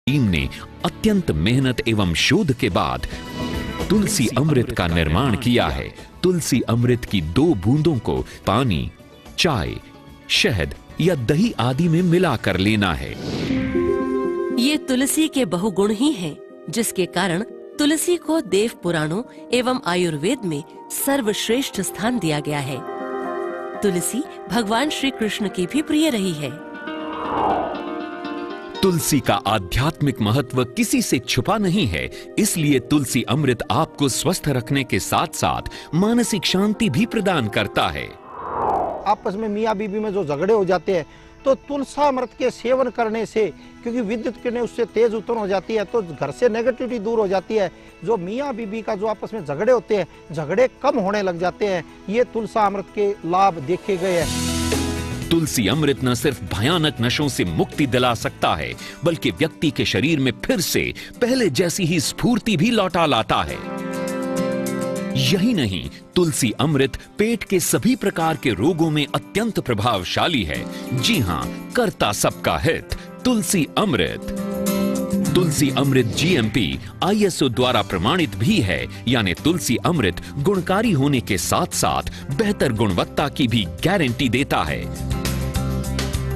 Team ने अत्यंत मेहनत एवं शोध के बाद तुलसी अमृत का निर्माण किया है। तुलसी अमृत की 2 बूंदों को पानी, चाय, शहद या दही आदि में मिलाकर लेना है। ये तुलसी के बहुगुण ही हैं, जिसके कारण तुलसी को देव पुराणों एवं आयुर्वेद में सर्वश्रेष्ठ स्थान दिया गया है। तुलसी भगवान श्री कृष्ण की भी प्रिय रही है। तुलसी का आध्यात्मिक महत्व किसी से छुपा नहीं है, इसलिए तुलसी अमृत आपको स्वस्थ रखने के साथ साथ मानसिक शांति भी प्रदान करता है। आपस में मियाँ बीबी में जो झगड़े हो जाते हैं तो तुलसी अमृत के सेवन करने से, क्योंकि विद्युत किरणें उससे तेज उत्पन्न हो जाती है, तो घर से नेगेटिविटी दूर हो जाती है। जो मियाँ बीबी का जो आपस में झगड़े होते हैं, झगड़े कम होने लग जाते हैं। ये तुलसी अमृत के लाभ देखे गए हैं। तुलसी अमृत न सिर्फ भयानक नशों से मुक्ति दिला सकता है, बल्कि व्यक्ति के शरीर में फिर से पहले जैसी ही स्फूर्ति भी लौटा लाता है। यही नहीं, तुलसी अमृत पेट के सभी प्रकार के रोगों में अत्यंत प्रभावशाली है। जी हां, करता सबका हित तुलसी अमृत। तुलसी अमृत GMP ISO द्वारा प्रमाणित भी है, यानी तुलसी अमृत गुणकारी होने के साथ साथ बेहतर गुणवत्ता की भी गारंटी देता है।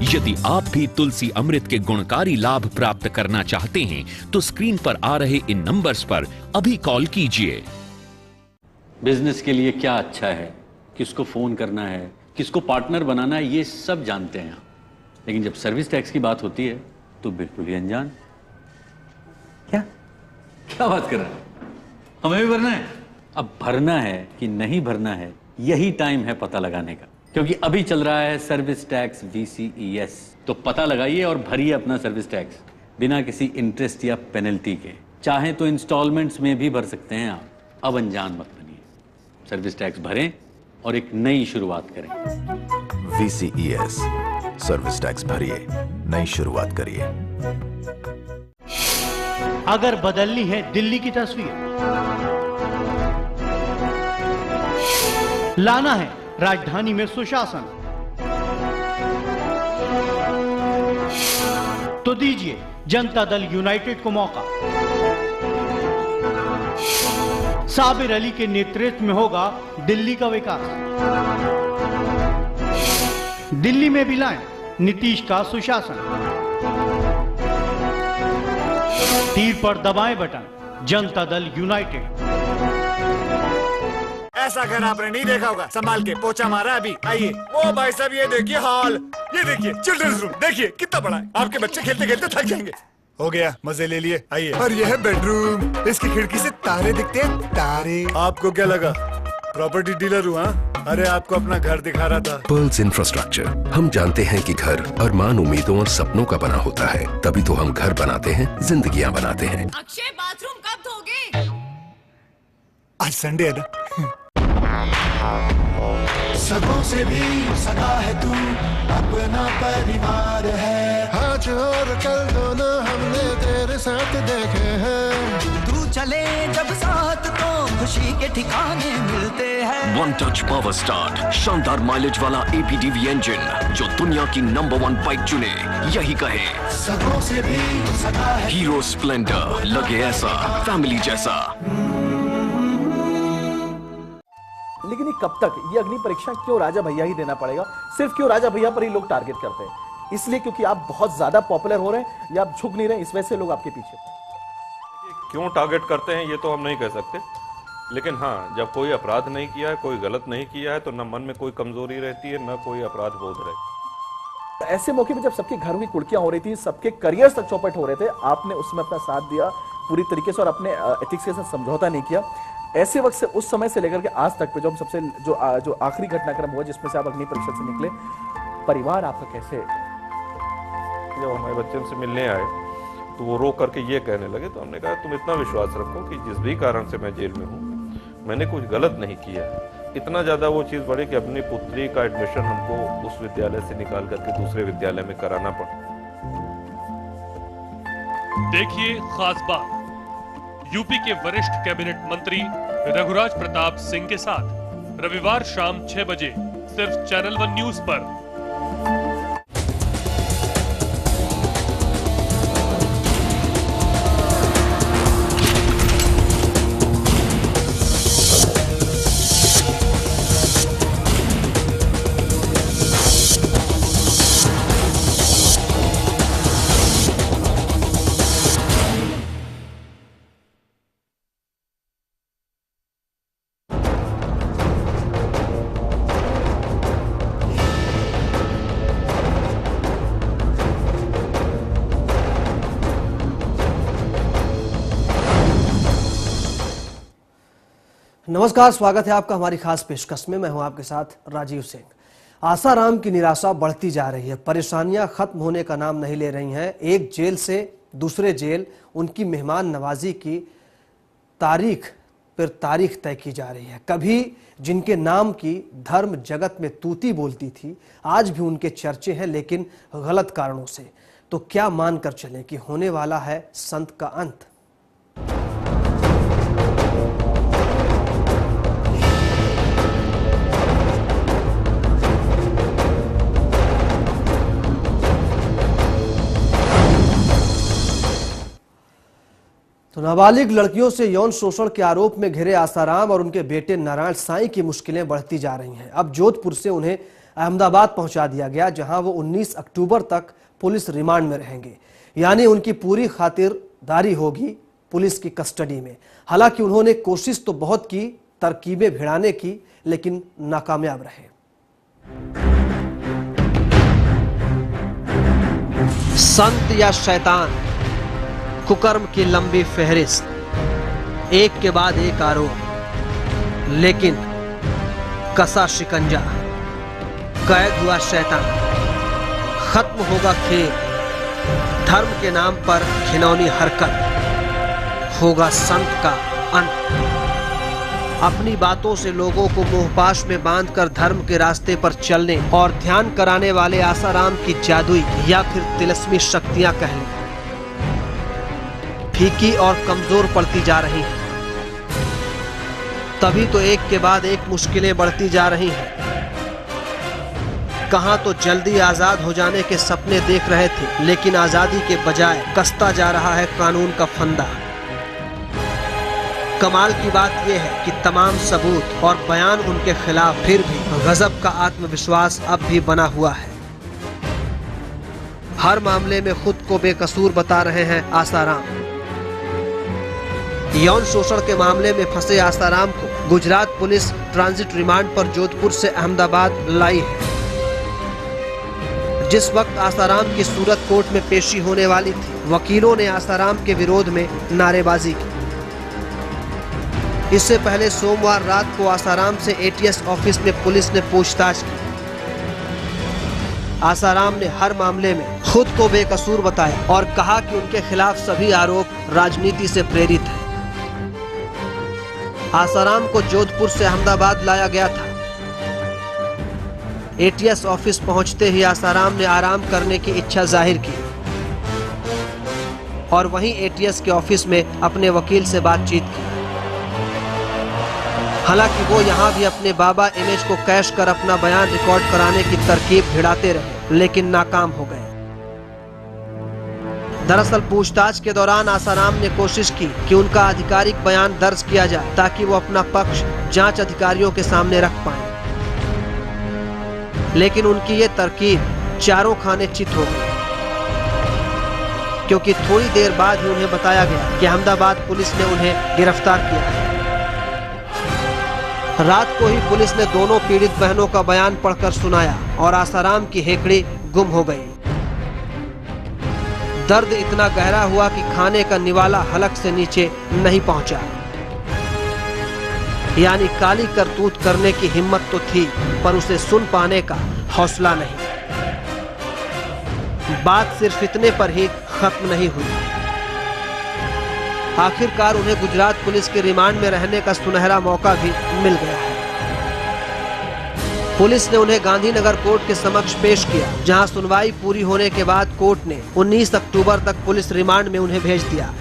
यदि आप भी तुलसी अमृत के गुणकारी लाभ प्राप्त करना चाहते हैं तो स्क्रीन पर आ रहे इन नंबर्स पर अभी कॉल कीजिए। बिजनेस के लिए क्या अच्छा है, किसको फोन करना है, किसको पार्टनर बनाना है, ये सब जानते हैं, लेकिन जब सर्विस टैक्स की बात होती है तो बिल्कुल ही अनजान। क्या बात कर रहे हैं? हमें भी भरना है। अब भरना है कि नहीं भरना है, यही टाइम है पता लगाने का, क्योंकि अभी चल रहा है सर्विस टैक्स VCES। तो पता लगाइए और भरिए अपना सर्विस टैक्स बिना किसी इंटरेस्ट या पेनल्टी के। चाहे तो इंस्टॉलमेंट्स में भी भर सकते हैं आप। अब अनजान मत बनिए, सर्विस टैक्स भरें और एक नई शुरुआत करें। VCES, सर्विस टैक्स भरिए, नई शुरुआत करिए। अगर बदलनी है दिल्ली की तस्वीर, लाना है राजधानी में सुशासन, तो दीजिए जनता दल यूनाइटेड को मौका। साबिर अली के नेतृत्व में होगा दिल्ली का विकास। दिल्ली में भी लाएं नीतीश का सुशासन। तीर पर दबाएं बटन, जनता दल यूनाइटेड। ऐसा घर आपने नहीं देखा होगा, संभाल के पोछा मारा अभी। आइए। ओ भाई साहब, ये देखिए हॉल, ये देखिए चिल्ड्रंस रूम, देखिए कितना बड़ा है। आपके बच्चे खेलते खेलते थक जाएंगे। हो गया, मजे ले लिए। आइए। और यह है बेडरूम, इसकी खिड़की से तारे दिखते हैं, तारे। आपको क्या लगा प्रॉपर्टी डीलर हुआ? अरे आपको अपना घर दिखा रहा था। Pearls infrastructure. हम जानते हैं कि घर अरमान, उम्मीदों और सपनों का बना होता है, तभी तो हम घर बनाते हैं, जिंदगियां बनाते हैं। अक्षय, बाथरूम कब धोगे? आज संडे है ना। सगों से भी सगा है तू, अपना परिवार है। आज और कल दोनों हमने तेरे साथ देखे हैं। तू चले जब साथ तो खुशी के ठिकाने मिलते हैं। वन टच पावर स्टार्ट, शानदार माइलेज वाला APDV इंजन जो दुनिया की नंबर 1 बाइक चुने, यही कहे। सगों से भी सगा है। हीरो स्प्लेंडर, लगे ऐसा फैमिली जैसा। लेकिन ये कब तक, ये अग्नि परीक्षा क्यों राजा भैया ही देना पड़ेगा? सिर्फ क्यों राजा भैया पर ही लोग टारगेट करते हैं? इसलिए क्योंकि आप बहुत ज्यादा पॉपुलर हो रहे हैं या आप झुक नहीं रहे, इस वजह से लोग आपके पीछे। क्यों टारगेट करते हैं ये तो हम नहीं कह सकते, लेकिन हाँ, जब कोई अपराध नहीं किया है, कोई गलत नहीं किया है, तो न मन में कोई कमजोरी रहती है, न कोई अपराध बोध रहता है। ऐसे मौके पे जब सबके घरों की कुर्कियां हो रही थी, सबके करियर्स तक चौपट हो रहे थे, आपने उसमें अपना साथ दिया पूरी तरीके से और अपने एथिक्स के साथ समझौता नहीं किया। ऐसे वक्त से, उस समय से लेकर के आज तक पे जो हम सबसे जो आखिरी घटनाक्रम हुआ जिसमें से आप अग्नि परीक्षा से निकले, परिवार आपका कैसे? जब हमारे बच्चे से मिलने आए तो वो रो करके ये कहने लगे, तो हमने कहा तुम इतना विश्वास रखो कि जिस भी कारण से मैं जेल में हूँ, मैंने कुछ गलत नहीं किया। इतना ज्यादा वो चीज बढ़ी कि अपनी पुत्री का एडमिशन हमको उस विद्यालय से निकाल करके दूसरे विद्यालय में कराना पड़ा। देखिए खास बात, यूपी के वरिष्ठ कैबिनेट मंत्री रघुराज प्रताप सिंह के साथ रविवार शाम 6 बजे सिर्फ चैनल 1 न्यूज पर। नमस्कार, स्वागत है आपका हमारी खास पेशकश में। मैं हूं आपके साथ राजीव सिंह। आसाराम की निराशा बढ़ती जा रही है, परेशानियां खत्म होने का नाम नहीं ले रही हैं। एक जेल से दूसरे जेल उनकी मेहमान नवाजी की तारीख पर तारीख तय की जा रही है। कभी जिनके नाम की धर्म जगत में तूती बोलती थी, आज भी उनके चर्चे हैं, लेकिन गलत कारणों से। तो क्या मानकर चलें कि होने वाला है संत का अंत? तो नाबालिग लड़कियों से यौन शोषण के आरोप में घिरे आसाराम और उनके बेटे नारायण साईं की मुश्किलें बढ़ती जा रही हैं। अब जोधपुर से उन्हें अहमदाबाद पहुंचा दिया गया, जहां वो 19 अक्टूबर तक पुलिस रिमांड में रहेंगे। यानी उनकी पूरी खातिरदारी होगी पुलिस की कस्टडी में। हालांकि उन्होंने कोशिश तो बहुत की, तरकीबें भिड़ाने की, लेकिन नाकामयाब रहे। संत या शैतान, कुकर्म की लंबी फहरिस्त, एक के बाद एक आरोप, लेकिन कसा शिकंजा, कैद हुआ शैतान, खत्म होगा खेल, धर्म के नाम पर घिनौनी हरकत, होगा संत का अंत। अपनी बातों से लोगों को मोहपाश में बांधकर धर्म के रास्ते पर चलने और ध्यान कराने वाले आसाराम की जादुई या फिर तिलस्मी शक्तियां कह लें, फीकी और कमजोर पड़ती जा रही हैं। तभी तो एक के बाद एक मुश्किलें बढ़ती जा रही हैं। कहां तो जल्दी आजाद हो जाने के सपने देख रहे थे, लेकिन आजादी के बजाय कसता जा रहा है कानून का फंदा। कमाल की बात यह है कि तमाम सबूत और बयान उनके खिलाफ, फिर भी गजब का आत्मविश्वास अब भी बना हुआ है। हर मामले में खुद को बेकसूर बता रहे हैं आसाराम। यौन शोषण के मामले में फंसे आसाराम को गुजरात पुलिस ट्रांजिट रिमांड पर जोधपुर से अहमदाबाद लाई है। जिस वक्त आसाराम की सूरत कोर्ट में पेशी होने वाली थी, वकीलों ने आसाराम के विरोध में नारेबाजी की। इससे पहले सोमवार रात को आसाराम से एटीएस ऑफिस में पुलिस ने पूछताछ की। आसाराम ने हर मामले में खुद को बेकसूर बताया और कहा कि उनके खिलाफ सभी आरोप राजनीति से प्रेरित हैं। आसाराम को जोधपुर से अहमदाबाद लाया गया था। एटीएस ऑफिस पहुंचते ही आसाराम ने आराम करने की इच्छा जाहिर की और वहीं एटीएस के ऑफिस में अपने वकील से बातचीत की। हालांकि वो यहां भी अपने बाबा इमेज को कैश कर अपना बयान रिकॉर्ड कराने की तरकीब भिड़ाते रहे, लेकिन नाकाम हो गए। दरअसल पूछताछ के दौरान आसाराम ने कोशिश की कि उनका आधिकारिक बयान दर्ज किया जाए, ताकि वो अपना पक्ष जांच अधिकारियों के सामने रख पाएं। लेकिन उनकी ये तरकीब चारों खाने चित हो गई, क्योंकि थोड़ी देर बाद ही उन्हें बताया गया कि अहमदाबाद पुलिस ने उन्हें गिरफ्तार किया। रात को ही पुलिस ने दोनों पीड़ित बहनों का बयान पढ़कर सुनाया और आसाराम की हेकड़ी गुम हो गई। दर्द इतना गहरा हुआ कि खाने का निवाला हलक से नीचे नहीं पहुंचा। यानी काली करतूत करने की हिम्मत तो थी, पर उसे सुन पाने का हौसला नहीं। बात सिर्फ इतने पर ही खत्म नहीं हुई। आखिरकार उन्हें गुजरात पुलिस के रिमांड में रहने का सुनहरा मौका भी मिल गया है। पुलिस ने उन्हें गांधीनगर कोर्ट के समक्ष पेश किया, जहां सुनवाई पूरी होने के बाद कोर्ट ने 19 अक्टूबर तक पुलिस रिमांड में उन्हें भेज दिया।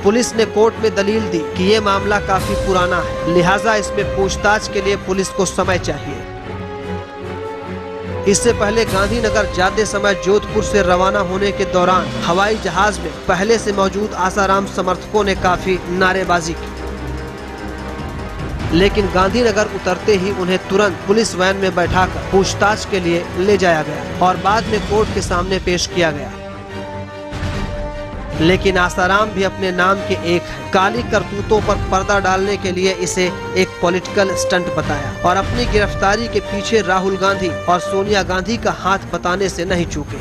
पुलिस ने कोर्ट में दलील दी कि ये मामला काफी पुराना है, लिहाजा इसमें पूछताछ के लिए पुलिस को समय चाहिए। इससे पहले गांधीनगर जाते समय जोधपुर से रवाना होने के दौरान हवाई जहाज में पहले से मौजूद आसाराम समर्थकों ने काफी नारेबाजी की, लेकिन गांधीनगर उतरते ही उन्हें तुरंत पुलिस वैन में बैठाकर पूछताछ के लिए ले जाया गया और बाद में कोर्ट के सामने पेश किया गया। लेकिन आसाराम भी अपने नाम के एक है। काली करतूतों पर पर्दा डालने के लिए इसे एक पॉलिटिकल स्टंट बताया और अपनी गिरफ्तारी के पीछे राहुल गांधी और सोनिया गांधी का हाथ बताने से नहीं चूके।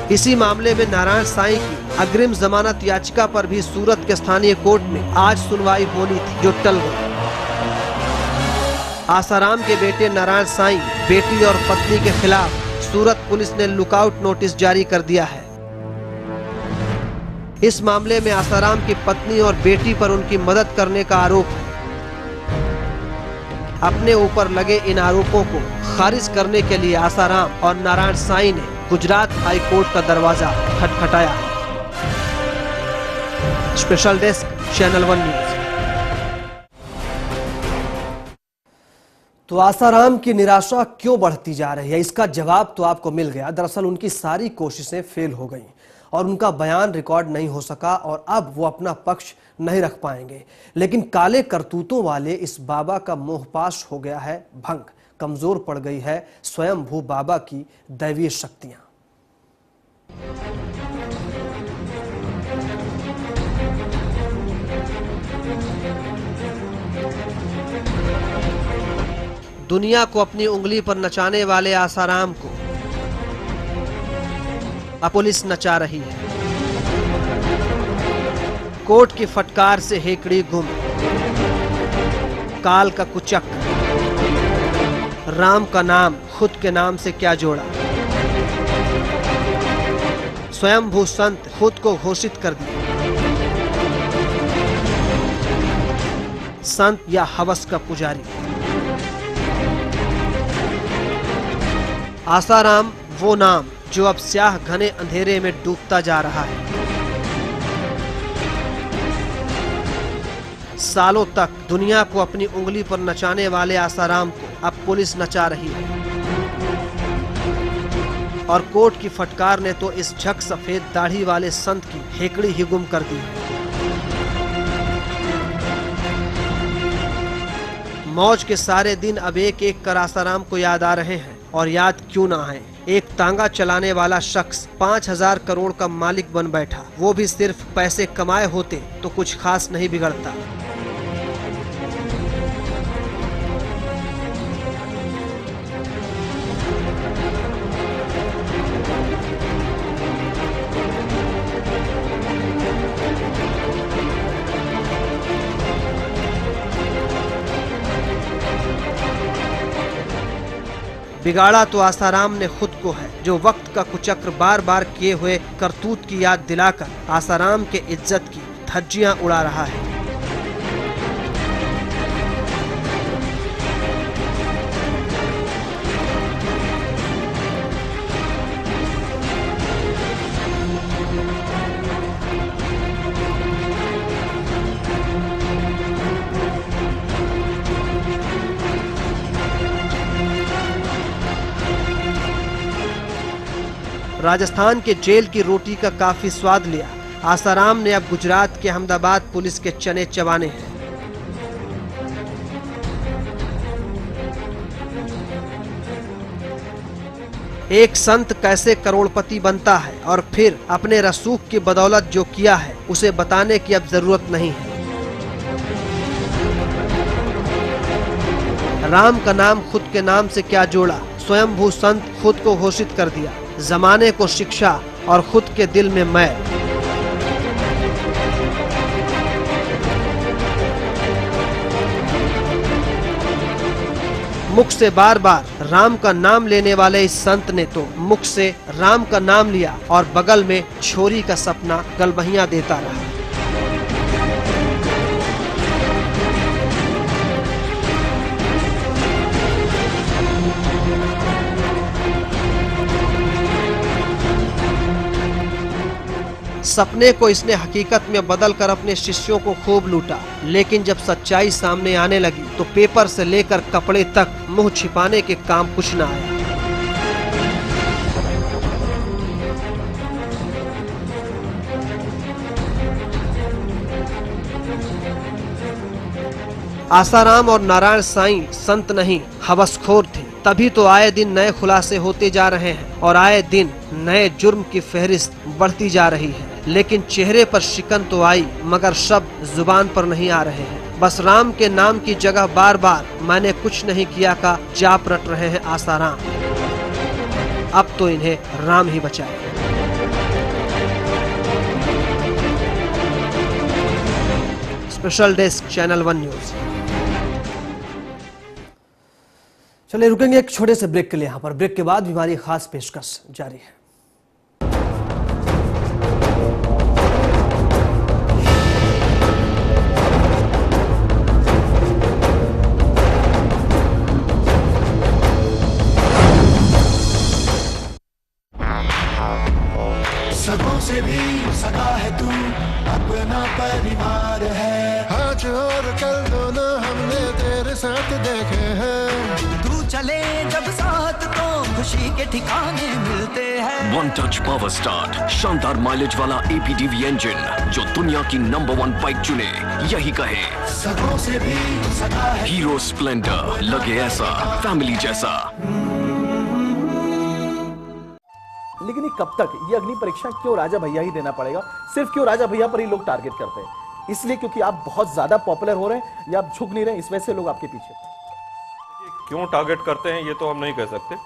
इसी मामले में नारायण साईं की अग्रिम जमानत याचिका पर भी सूरत के स्थानीय कोर्ट में आज सुनवाई होनी थी, जो टल गई। आसाराम के बेटे नारायण साईं, बेटी और पत्नी के खिलाफ सूरत पुलिस ने लुकआउट नोटिस जारी कर दिया है। इस मामले में आसाराम की पत्नी और बेटी पर उनकी मदद करने का आरोप है। अपने ऊपर लगे इन आरोपों को खारिज करने के लिए आसाराम और नारायण साईं ने गुजरात हाई कोर्ट का दरवाजा खटखटाया। Special desk, channel 1 news. तो आसाराम की निराशा क्यों बढ़ती जा रही है, इसका जवाब तो आपको मिल गया। दरअसल उनकी सारी कोशिशें फेल हो गईं और उनका बयान रिकॉर्ड नहीं हो सका और अब वो अपना पक्ष नहीं रख पाएंगे। लेकिन काले करतूतों वाले इस बाबा का मोहपाश हो गया है भंग, कमजोर पड़ गई है स्वयंभू बाबा की दैवीय शक्तियां। दुनिया को अपनी उंगली पर नचाने वाले आसाराम को अब पुलिस नचा रही है। कोर्ट की फटकार से हेकड़ी गुम, काल का कुचक्र, राम का नाम खुद के नाम से क्या जोड़ा, स्वयंभू संत खुद को घोषित कर दिया, संत या हवस का पुजारी। आसाराम वो नाम जो अब स्याह घने अंधेरे में डूबता जा रहा है। सालों तक दुनिया को अपनी उंगली पर नचाने वाले आसाराम को अब पुलिस नचा रही है और कोर्ट की फटकार ने तो इस झक सफेद दाढ़ी वाले संत की हेकड़ी ही गुम कर दी। मौज के सारे दिन अब एक एक कर आसाराम को याद आ रहे हैं, और याद क्यों ना आए। एक तांगा चलाने वाला शख्स 5000 करोड़ का मालिक बन बैठा, वो भी सिर्फ पैसे कमाए होते तो कुछ खास नहीं बिगड़ता। बिगाड़ा तो आसाराम ने खुद को है, जो वक्त का कुचक्र बार बार किए हुए करतूत की याद दिलाकर आसाराम के इज्जत की धज्जियां उड़ा रहा है। राजस्थान के जेल की रोटी का काफी स्वाद लिया आसाराम ने अब गुजरात के अहमदाबाद पुलिस के चने चबाने हैं। एक संत कैसे करोड़पति बनता है और फिर अपने रसूख की बदौलत जो किया है उसे बताने की अब जरूरत नहीं है। राम का नाम खुद के नाम से क्या जोड़ा, स्वयंभू संत खुद को घोषित कर दिया, जमाने को शिक्षा और खुद के दिल में मैं। मुख से बार बार राम का नाम लेने वाले इस संत ने तो मुख से राम का नाम लिया और बगल में छोरी का सपना गलबहियां देता रहा। सपने को इसने हकीकत में बदलकर अपने शिष्यों को खूब लूटा, लेकिन जब सच्चाई सामने आने लगी तो पेपर से लेकर कपड़े तक मुंह छिपाने के काम कुछ न आया। आसाराम और नारायण साईं संत नहीं हवसखोर थे, तभी तो आए दिन नए खुलासे होते जा रहे हैं और आए दिन नए जुर्म की फहरिस्त बढ़ती जा रही है। लेकिन चेहरे पर शिकन तो आई मगर शब्द जुबान पर नहीं आ रहे हैं। बस राम के नाम की जगह बार बार मैंने कुछ नहीं किया का जाप रट रहे हैं आसाराम। अब तो इन्हें राम ही बचाए। Special desk channel 1 news. चलिए रुकेंगे एक छोटे से ब्रेक के लिए। यहाँ पर ब्रेक के बाद भी हमारी खास पेशकश जारी है। सगों से भी सगा है तू, अपना परिवार है। आज और कल दोनों हमने तेरे साथ देखे हैं। तू चले जब साथ तो खुशी के ठिकाने मिलते हैं। वन टच पावर स्टार्ट, शानदार माइलेज वाला APDV इंजन जो दुनिया की नंबर 1 बाइक चुने, यही कहे सगों से भी सगा है। हीरो स्प्लेंडर, लगे ऐसा फैमिली जैसा। लेकिन ये कब तक, ये अग्नि परीक्षा क्यों राजा भैया ही देना पड़ेगा? सिर्फ क्यों राजा भैया पर ही लोग टारगेट करते हैं? इसलिए क्योंकि आप बहुत ज्यादा पॉपुलर हो रहे हैं या आप झुक नहीं रहे, इस वजह से लोग आपके पीछे। क्यों टारगेट करते हैं ये तो हम नहीं कह सकते,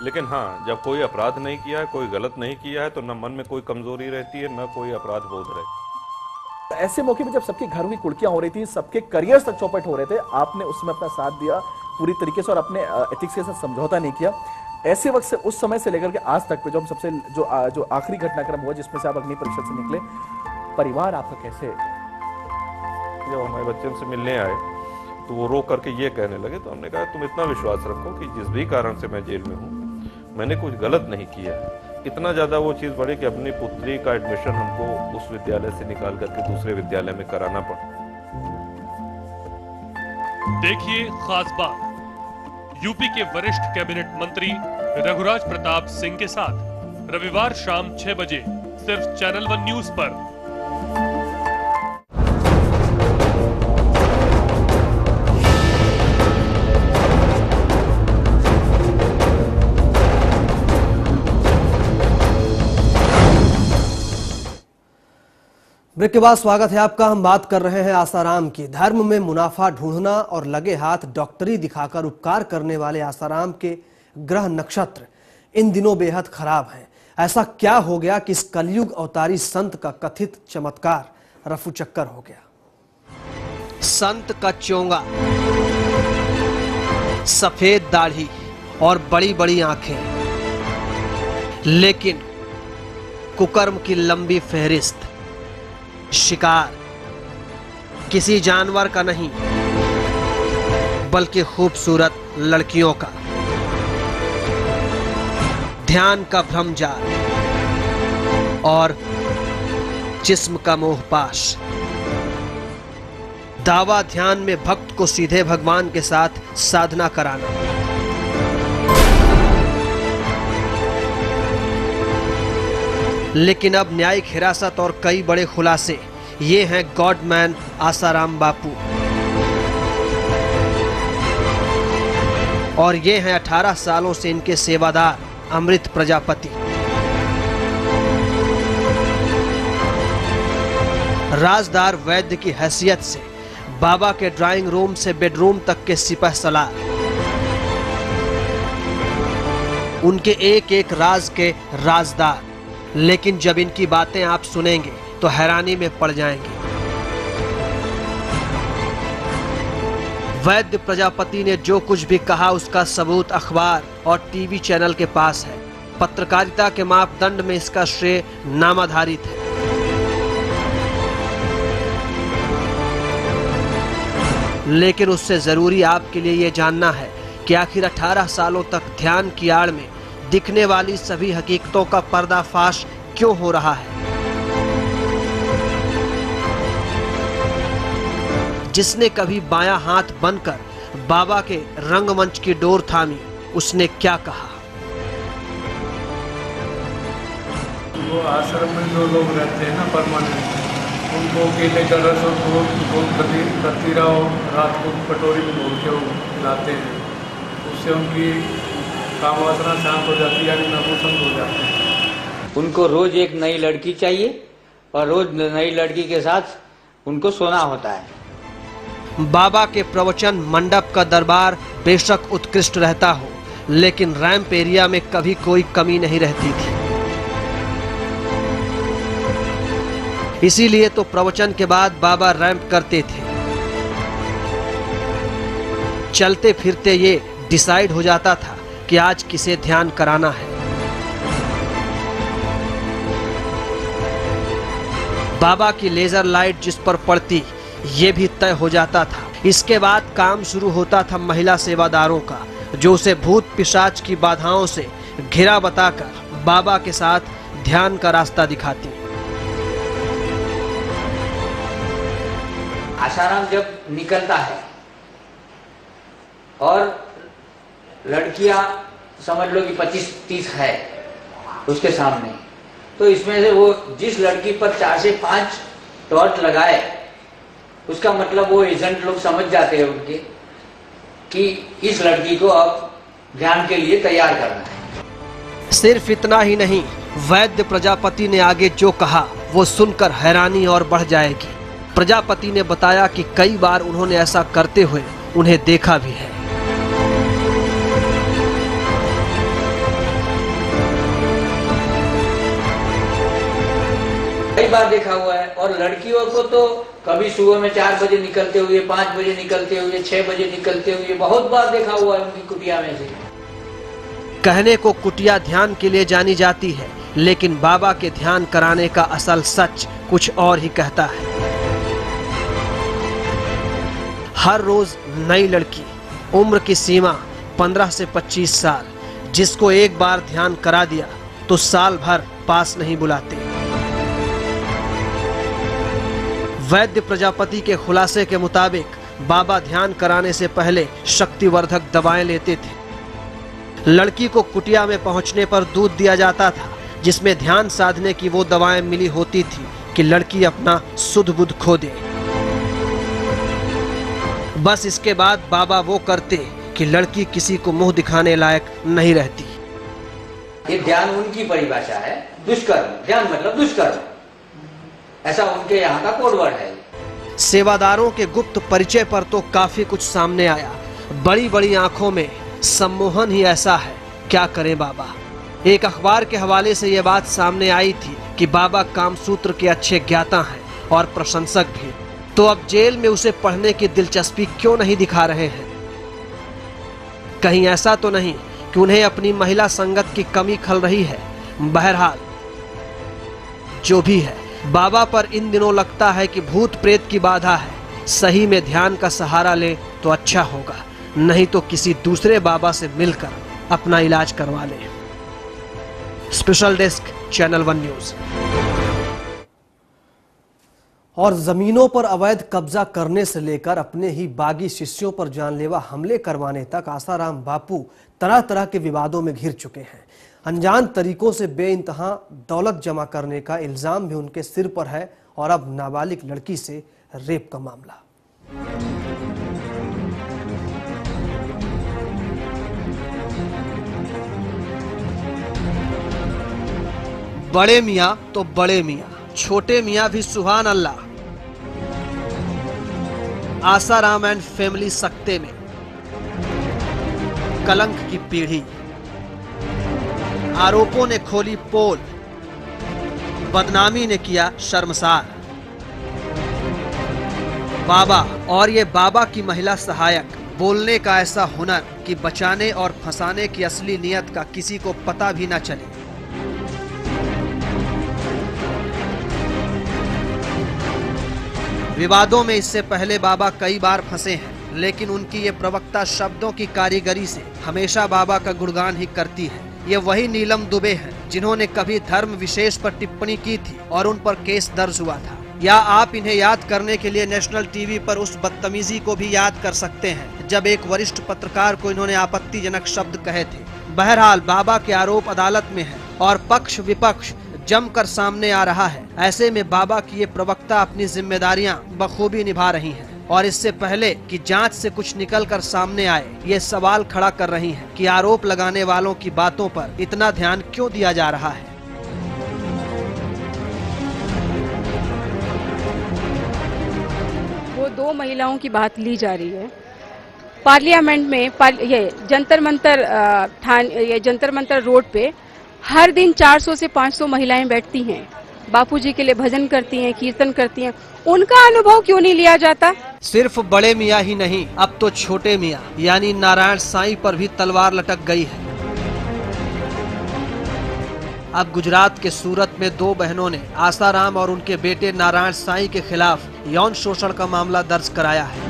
लेकिन हाँ, जब कोई अपराध नहीं किया है, कोई गलत नहीं किया है, तो न मन में कोई कमजोरी रहती है, न कोई अपराध बोध रहता है। ऐसे मौके में जब सबके घरों की कुर्कियां हो रही थी, सबके करियर तक चौपट हो रहे थे, आपने उसमें अपना साथ दिया पूरी तरीके से और अपने एथिक्स के साथ समझौता नहीं किया। ऐसे वक्त से, उस समय से लेकर के आज तक पे जो हम सबसे जो आखिरी घटनाक्रम हुआ जिसमें से आप अग्नि परीक्षा से निकले, परिवार आपका कैसे? जब हमारे बच्चे उनसे मिलने आए तो वो रो करके ये कहने लगे, तो हमने कहा तुम इतना विश्वास रखो कि जिस भी कारण से मैं जेल में हूँ, मैंने कुछ गलत नहीं किया। इतना ज्यादा वो चीज बढ़ी कि अपनी पुत्री का एडमिशन हमको उस विद्यालय से निकाल करके दूसरे विद्यालय में कराना पड़ा। देखिए खास बात, यूपी के वरिष्ठ कैबिनेट मंत्री रघुराज प्रताप सिंह के साथ रविवार शाम 6 बजे सिर्फ चैनल 1 न्यूज पर। ब्रेक के बाद स्वागत है आपका। हम बात कर रहे हैं आसाराम की। धर्म में मुनाफा ढूंढना और लगे हाथ डॉक्टरी दिखाकर उपकार करने वाले आसाराम के ग्रह नक्षत्र इन दिनों बेहद खराब हैं। ऐसा क्या हो गया कि इस कलयुग अवतारी संत का कथित चमत्कार रफू चक्कर हो गया? संत का चोंगा, सफेद दाढ़ी और बड़ी बड़ी आंखें, लेकिन कुकर्म की लंबी फहरिस्त। शिकार किसी जानवर का नहीं बल्कि खूबसूरत लड़कियों का। ध्यान का भ्रमजाल और जिस्म का मोहपाश। दावा ध्यान में भक्त को सीधे भगवान के साथ साधना कराना। लेकिन अब न्यायिक हिरासत और कई बड़े खुलासे। ये हैं गॉडमैन आसाराम बापू और ये हैं 18 सालों से इनके सेवादार अमृत प्रजापति। राजदार वैद्य की हैसियत से बाबा के ड्राइंग रूम से बेडरूम तक के सिपह सलार, उनके एक एक राज के राजदार। लेकिन जब इनकी बातें आप सुनेंगे तो हैरानी में पड़ जाएंगे। वैद्य प्रजापति ने जो कुछ भी कहा उसका सबूत अखबार और टीवी चैनल के पास है। पत्रकारिता के मापदंड में इसका श्रेय नामाधारित है। लेकिन उससे जरूरी आपके लिए यह जानना है कि आखिर 18 सालों तक ध्यान की आड़ में दिखने वाली सभी हकीकतों का पर्दाफाश क्यों हो रहा है। जिसने कभी बायां हाथ बनकर बाबा के रंगमंच की डोर थामी, उसने क्या कहा? वो आश्रम में जो लोग रहते हैं ना परमानेंट, उनको केले का रस और दूध करती रहो, रात को कटोरी में घोल के वो खिलाते हैं। उससे उनकी काम वासना शांत हो जाती है, यानी नपुंसक हो जाते हैं। उनको रोज एक नई लड़की चाहिए और रोज नई लड़की के साथ उनको सोना होता है। बाबा के प्रवचन मंडप का दरबार बेशक उत्कृष्ट रहता हो, लेकिन रैंप एरिया में कभी कोई कमी नहीं रहती थी। इसीलिए तो प्रवचन के बाद बाबा रैंप करते थे। चलते फिरते ये डिसाइड हो जाता था कि आज किसे ध्यान कराना है। बाबा की लेजर लाइट जिस पर पड़ती ये भी तय हो जाता था। इसके बाद काम शुरू होता था महिला सेवादारों का, जो उसे भूत पिशाच की बाधाओं से घिरा बताकर बाबा के साथ ध्यान का रास्ता दिखाती। आसाराम जब निकलता है और लड़कियां समझ लो कि 25-30 है उसके सामने, तो इसमें से वो जिस लड़की पर 4 से 5 टॉर्च लगाए, उसका मतलब वो एजेंट लोग समझ जाते हैं उनके कि इस लड़की को अब ध्यान के लिए तैयार करना है। सिर्फ इतना ही नहीं, वैद्य प्रजापति ने आगे जो कहा वो सुनकर हैरानी और बढ़ जाएगी। प्रजापति ने बताया कि कई बार उन्होंने ऐसा करते हुए उन्हें देखा भी है। कई बार देखा हुआ है। और लड़कियों को तो कभी सुबह में 4 बजे निकलते हुए, 5 बजे निकलते हुए, 6 बजे निकलते हुए बहुत बार देखा हुआ है उनकी कुटिया में से। कहने को कुटिया ध्यान के लिए जानी जाती है, लेकिन बाबा के ध्यान कराने का असल सच कुछ और ही कहता है। हर रोज नई लड़की, उम्र की सीमा 15 से 25 साल, जिसको एक बार ध्यान करा दिया तो साल भर पास नहीं बुलाते। वैद्य प्रजापति के खुलासे के मुताबिक बाबा ध्यान कराने से पहले शक्तिवर्धक दवाएं लेते थे। लड़की को कुटिया में पहुंचने पर दूध दिया जाता था, जिसमें ध्यान साधने की वो दवाएं मिली होती थी कि लड़की अपना सुध बुध खो दे। बस इसके बाद बाबा वो करते कि लड़की किसी को मुंह दिखाने लायक नहीं रहती। ये ध्यान उनकी परिभाषा है, दुष्कर्म। ध्यान मतलब दुष्कर्म, ऐसा उनके यहाँ का कोड वर्ड है। सेवादारों के गुप्त परिचय पर तो काफी कुछ सामने आया। बड़ी बड़ी आंखों में सम्मोहन ही ऐसा है, क्या करें बाबा। एक अखबार के हवाले से यह बात सामने आई थी कि बाबा कामसूत्र के अच्छे ज्ञाता हैं और प्रशंसक भी, तो अब जेल में उसे पढ़ने की दिलचस्पी क्यों नहीं दिखा रहे हैं। कहीं ऐसा तो नहीं कि उन्हें अपनी महिला संगत की कमी खल रही है। बहरहाल जो भी है, बाबा पर इन दिनों लगता है कि भूत प्रेत की बाधा है। सही में ध्यान का सहारा ले तो अच्छा होगा, नहीं तो किसी दूसरे बाबा से मिलकर अपना इलाज करवा ले। Special desk, channel 1 news. और जमीनों पर अवैध कब्जा करने से लेकर अपने ही बागी शिष्यों पर जानलेवा हमले करवाने तक आसाराम बापू तरह तरह के विवादों में घिर चुके हैं। अनजान तरीकों से बेइंतहा दौलत जमा करने का इल्जाम भी उनके सिर पर है, और अब नाबालिग लड़की से रेप का मामला। बड़े मियाँ तो बड़े मियाँ, छोटे मियाँ भी सुभान अल्लाह। आसाराम एंड फैमिली सख्ते में कलंक की पीढ़ी। आरोपों ने खोली पोल, बदनामी ने किया शर्मसार। बाबा और ये बाबा की महिला सहायक, बोलने का ऐसा हुनर कि बचाने और फंसाने की असली नियत का किसी को पता भी ना चले। विवादों में इससे पहले बाबा कई बार फंसे हैं, लेकिन उनकी ये प्रवक्ता शब्दों की कारीगरी से हमेशा बाबा का गुणगान ही करती है। ये वही नीलम दुबे हैं जिन्होंने कभी धर्म विशेष पर टिप्पणी की थी और उन पर केस दर्ज हुआ था। या आप इन्हें याद करने के लिए नेशनल टीवी पर उस बदतमीजी को भी याद कर सकते हैं जब एक वरिष्ठ पत्रकार को इन्होंने आपत्तिजनक शब्द कहे थे। बहरहाल बाबा के आरोप अदालत में है और पक्ष विपक्ष जमकर सामने आ रहा है। ऐसे में बाबा की ये प्रवक्ता अपनी जिम्मेदारियां बखूबी निभा रही हैं और इससे पहले कि जांच से कुछ निकलकर सामने आए, ये सवाल खड़ा कर रही हैं कि आरोप लगाने वालों की बातों पर इतना ध्यान क्यों दिया जा रहा है। वो 2 महिलाओं की बात ली जा रही है। पार्लियामेंट में ये जंतर मंतर रोड पे हर दिन 400 से 500 महिलाएं बैठती हैं। बापूजी के लिए भजन करती हैं, कीर्तन करती हैं, उनका अनुभव क्यों नहीं लिया जाता? सिर्फ बड़े मियाँ ही नहीं, अब तो छोटे मियाँ यानी नारायण साईं पर भी तलवार लटक गई है। अब गुजरात के सूरत में दो बहनों ने आसाराम और उनके बेटे नारायण साईं के खिलाफ यौन शोषण का मामला दर्ज कराया है।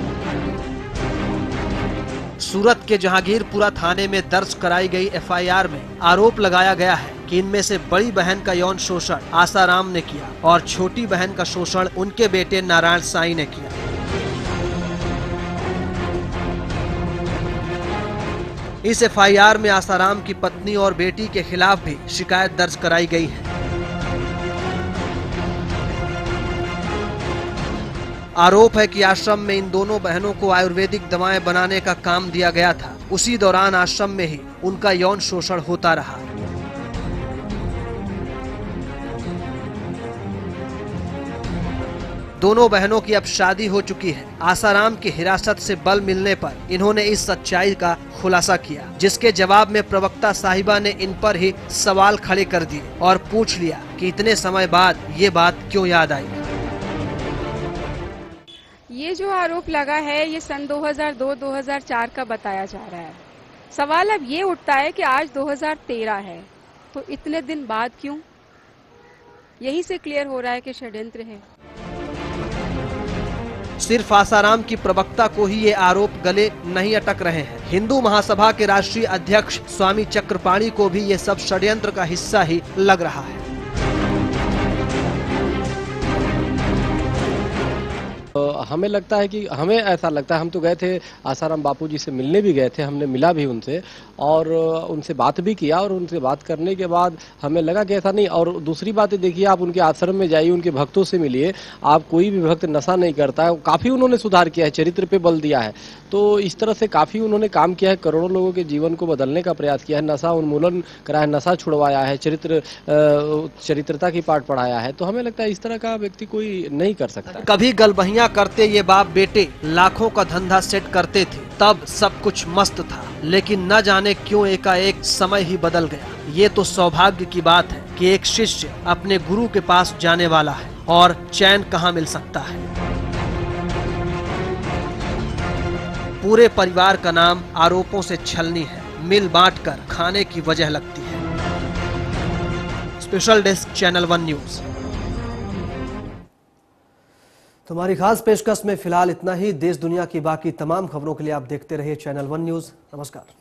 सूरत के जहांगीरपुरा थाने में दर्ज कराई गई एफआईआर में आरोप लगाया गया है कि इनमें से बड़ी बहन का यौन शोषण आसाराम ने किया और छोटी बहन का शोषण उनके बेटे नारायण साईं ने किया। इस एफआईआर में आसाराम की पत्नी और बेटी के खिलाफ भी शिकायत दर्ज कराई गई है। आरोप है कि आश्रम में इन दोनों बहनों को आयुर्वेदिक दवाएं बनाने का काम दिया गया था। उसी दौरान आश्रम में ही उनका यौन शोषण होता रहा। दोनों बहनों की अब शादी हो चुकी है। आसाराम की हिरासत से बल मिलने पर इन्होंने इस सच्चाई का खुलासा किया, जिसके जवाब में प्रवक्ता साहिबा ने इन पर ही सवाल खड़े कर दिए और पूछ लिया कि इतने समय बाद ये बात क्यों याद आई। ये जो आरोप लगा है ये सन 2002-2004 का बताया जा रहा है। सवाल अब ये उठता है कि आज 2013 है, तो इतने दिन बाद क्यों? यही से क्लियर हो रहा है कि षड्यंत्र है। सिर्फ आसाराम की प्रवक्ता को ही ये आरोप गले नहीं अटक रहे हैं। हिंदू महासभा के राष्ट्रीय अध्यक्ष स्वामी चक्रपाणी को भी ये सब षड्यंत्र का हिस्सा ही लग रहा है। हमें लगता है कि हमें ऐसा लगता है, हम तो गए थे आसाराम बापूजी से मिलने भी गए थे, हमने मिला भी उनसे और उनसे बात भी किया और उनसे बात करने के बाद हमें लगा कि ऐसा नहीं। और दूसरी बात देखिए, आप उनके आश्रम में जाइए, उनके भक्तों से मिलिए, आप कोई भी भक्त नशा नहीं करता है। काफ़ी उन्होंने सुधार किया है, चरित्र पे बल दिया है, तो इस तरह से काफ़ी उन्होंने काम किया है। करोड़ों लोगों के जीवन को बदलने का प्रयास किया है, नशा उन्मूलन कराया, नशा छुड़वाया है, चरित्रता की पाठ पढ़ाया है। तो हमें लगता है इस तरह का व्यक्ति कोई नहीं कर सकता। कभी गलबहियां करते ये बाप बेटे लाखों का धंधा सेट करते थे, तब सब कुछ मस्त था, लेकिन न जाने क्यों एकाएक समय ही बदल गया। ये तो सौभाग्य की बात है कि एक शिष्य अपने गुरु के पास जाने वाला है और चैन कहाँ मिल सकता है। पूरे परिवार का नाम आरोपों से छलनी है, मिल बांट कर खाने की वजह लगती है। Special desk channel 1 news. तुम्हारी खास पेशकश में फिलहाल इतना ही। देश दुनिया की बाकी तमाम खबरों के लिए आप देखते रहिए चैनल 1 न्यूज। नमस्कार।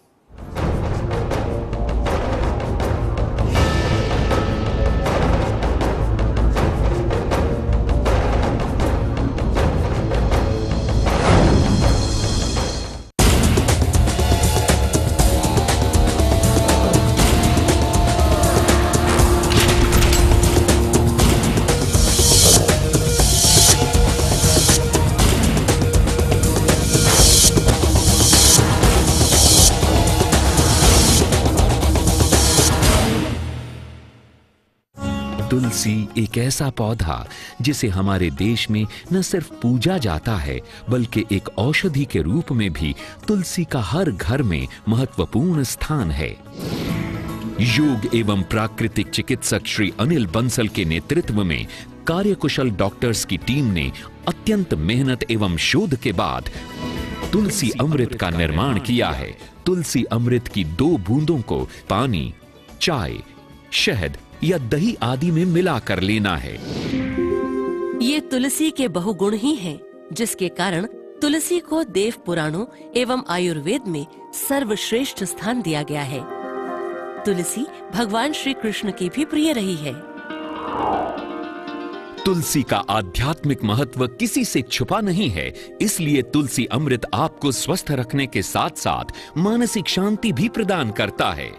तुलसी एक ऐसा पौधा जिसे हमारे देश में न सिर्फ पूजा जाता है, बल्कि एक औषधि के रूप में भी तुलसी का हर घर में महत्वपूर्ण स्थान है। योग एवं प्राकृतिक चिकित्सक श्री अनिल बंसल के नेतृत्व में कार्यकुशल डॉक्टर्स की टीम ने अत्यंत मेहनत एवं शोध के बाद तुलसी अमृत का निर्माण किया है। तुलसी अमृत की 2 बूंदों को पानी, चाय, शहद या दही आदि में मिलाकर लेना है। ये तुलसी के बहुगुण ही हैं, जिसके कारण तुलसी को देव पुराणों एवं आयुर्वेद में सर्वश्रेष्ठ स्थान दिया गया है। तुलसी भगवान श्री कृष्ण की भी प्रिय रही है। तुलसी का आध्यात्मिक महत्व किसी से छुपा नहीं है, इसलिए तुलसी अमृत आपको स्वस्थ रखने के साथ साथ मानसिक शांति भी प्रदान करता है।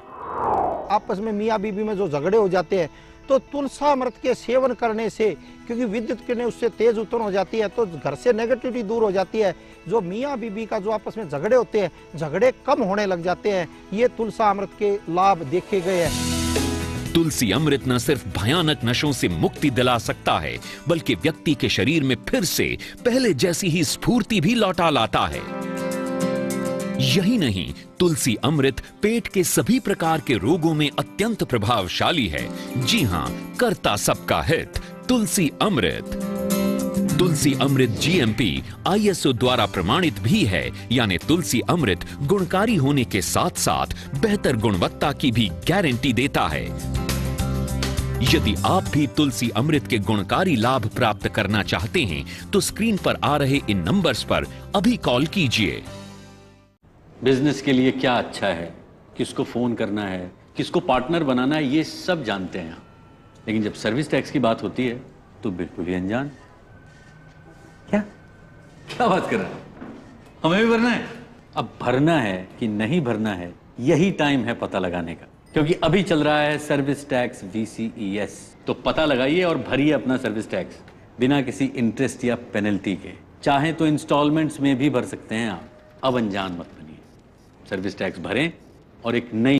आपस में मियाँ बीबी में जो झगड़े हो जाते हैं, तो तुलसा अमृत के सेवन करने से, क्योंकि विद्युत किरणें उससे तेज उत्पन्न हो जाती है, तो घर से नेगेटिविटी दूर हो जाती है। जो मियाँ बीबी का जो आपस में झगड़े होते हैं, झगड़े कम होने लग जाते हैं। ये तुलसा अमृत के लाभ देखे गए हैं। तुलसी अमृत न सिर्फ भयानक नशों से मुक्ति दिला सकता है, बल्कि व्यक्ति के शरीर में फिर से पहले जैसी ही स्फूर्ति भी लौटा लाता है। यही नहीं, तुलसी अमृत पेट के सभी प्रकार के रोगों में अत्यंत प्रभावशाली है। जी हां, करता सबका हित तुलसी अमृत। तुलसी अमृत जीएमपी ISO द्वारा प्रमाणित भी है, यानी तुलसी अमृत गुणकारी होने के साथ साथ बेहतर गुणवत्ता की भी गारंटी देता है। यदि आप भी तुलसी अमृत के गुणकारी लाभ प्राप्त करना चाहते हैं तो स्क्रीन पर आ रहे इन नंबर्स पर अभी कॉल कीजिए। बिजनेस के लिए क्या अच्छा है, किसको फोन करना है, किसको पार्टनर बनाना है, ये सब जानते हैं, लेकिन जब सर्विस टैक्स की बात होती है तो बिल्कुल ही अनजान। क्या बात कर रहे हैं? हमें भी भरना है। अब भरना है कि नहीं भरना है, यही टाइम है पता लगाने का, क्योंकि अभी चल रहा है सर्विस टैक्स VCES। तो पता लगाइए और भरिए अपना सर्विस टैक्स बिना किसी इंटरेस्ट या पेनल्टी के। चाहे तो इंस्टॉलमेंट्स में भी भर सकते हैं आप। अब अनजान मत बनिए, सर्विस टैक्स भरें और एक नई